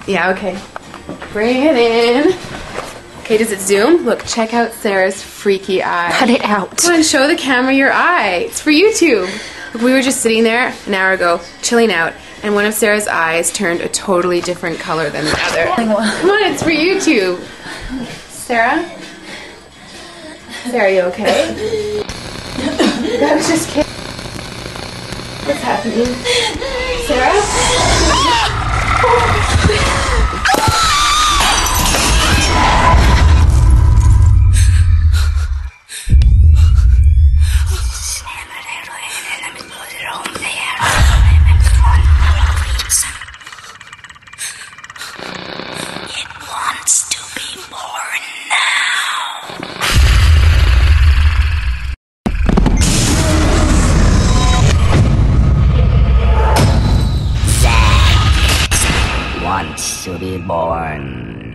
Yeah, okay. Bring it in. Okay, does it zoom? Look, check out Sarah's freaky eye. Cut it out. Come on, show the camera your eye. It's for YouTube. Look, we were just sitting there an hour ago, chilling out, and one of Sarah's eyes turned a totally different color than the other. Come on, it's for YouTube. Sarah? Sarah, you okay? I was just kidding. What's happening? Sarah? It wants to be born now. Zack wants to be born